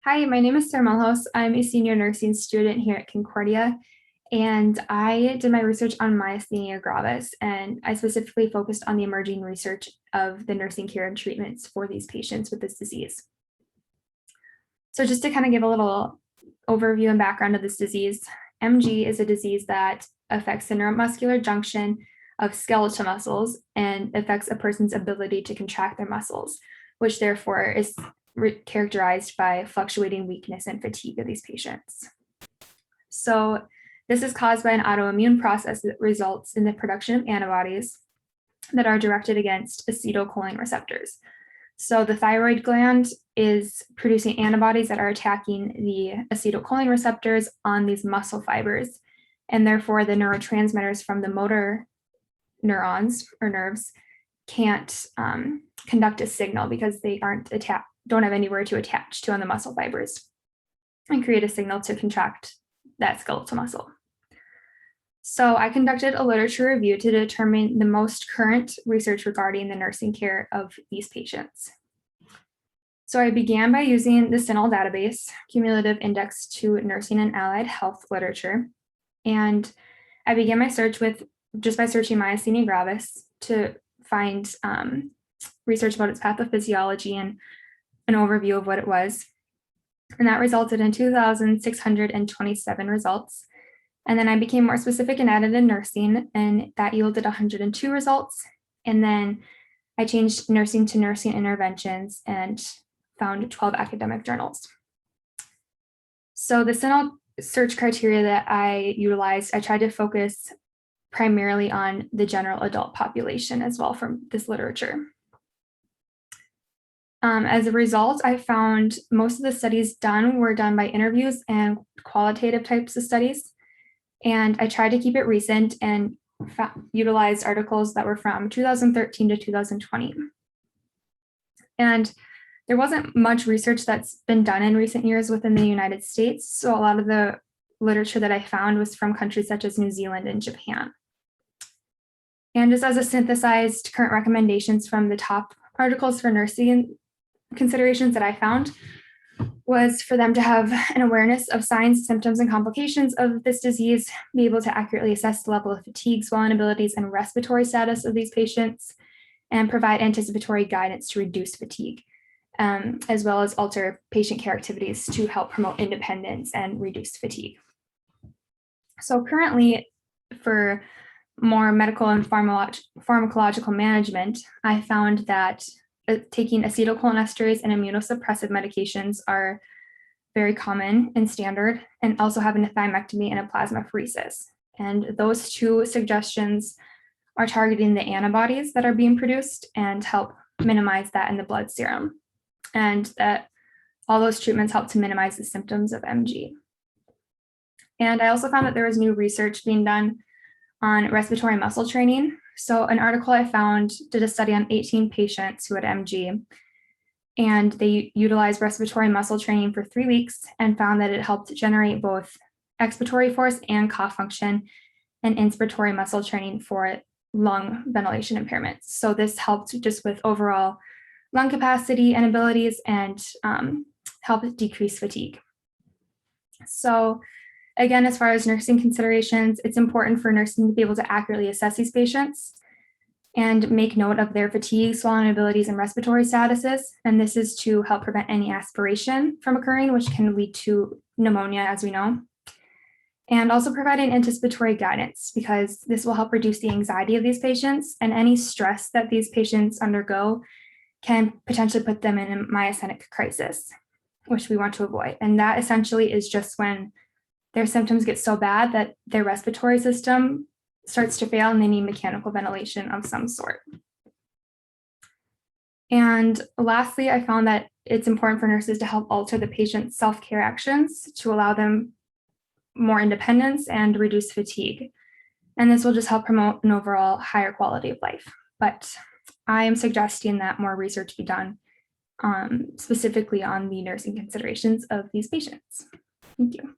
Hi, my name is Sarah Mulhouse. I'm a senior nursing student here at Concordia, and I did my research on Myasthenia gravis, and I specifically focused on the emerging research of the nursing care and treatments for these patients with this disease. So just to kind of give a little overview and background of this disease, MG is a disease that affects the neuromuscular junction of skeletal muscles and affects a person's ability to contract their muscles, which therefore is characterized by fluctuating weakness and fatigue of these patients. So this is caused by an autoimmune process that results in the production of antibodies that are directed against acetylcholine receptors. So the thyroid gland is producing antibodies that are attacking the acetylcholine receptors on these muscle fibers, and therefore the neurotransmitters from the motor neurons or nerves can't conduct a signal because they don't have anywhere to attach to on the muscle fibers and create a signal to contract that skeletal muscle. So I conducted a literature review to determine the most current research regarding the nursing care of these patients. So I began by using the CINAHL database, Cumulative Index to Nursing and Allied Health Literature. And I began my search just by searching myasthenia gravis to find research about its pathophysiology and an overview of what it was. And that resulted in 2,627 results. And then I became more specific and added in nursing, and that yielded 102 results. And then I changed nursing to nursing interventions and found 12 academic journals. So the CINAHL search criteria that I utilized, I tried to focus primarily on the general adult population as well from this literature. As a result, I found most of the studies were done by interviews and qualitative types of studies. And I tried to keep it recent and utilized articles that were from 2013 to 2020. And there wasn't much research that's been done in recent years within the United States. So a lot of the literature that I found was from countries such as New Zealand and Japan. And just as a synthesized current recommendations from the top articles for nursing considerations that I found was for them to have an awareness of signs, symptoms, and complications of this disease, be able to accurately assess the level of fatigue, swelling abilities, and respiratory status of these patients, and provide anticipatory guidance to reduce fatigue, as well as alter patient care activities to help promote independence and reduce fatigue. So currently, for more medical and pharmacological management, I found that taking acetylcholinesterase and immunosuppressive medications are very common and standard, and also having a thymectomy and a plasmapheresis. And those two suggestions are targeting the antibodies that are being produced and help minimize that in the blood serum. And that all those treatments help to minimize the symptoms of MG. And I also found that there was new research being done on respiratory muscle training. So an article I found did a study on 18 patients who had MG, and they utilized respiratory muscle training for 3 weeks and found that it helped generate both expiratory force and cough function, and inspiratory muscle training for lung ventilation impairments. So this helped just with overall lung capacity and abilities and helped decrease fatigue. So again, as far as nursing considerations, it's important for nursing to be able to accurately assess these patients and make note of their fatigue, swallowing abilities, and respiratory statuses. And this is to help prevent any aspiration from occurring, which can lead to pneumonia, as we know. And also providing anticipatory guidance, because this will help reduce the anxiety of these patients, and any stress that these patients undergo can potentially put them in a myasthenic crisis, which we want to avoid. And that essentially is just when their symptoms get so bad that their respiratory system starts to fail and they need mechanical ventilation of some sort. And lastly, I found that it's important for nurses to help alter the patient's self-care actions to allow them more independence and reduce fatigue. And this will just help promote an overall higher quality of life. But I am suggesting that more research be done specifically on the nursing considerations of these patients. Thank you.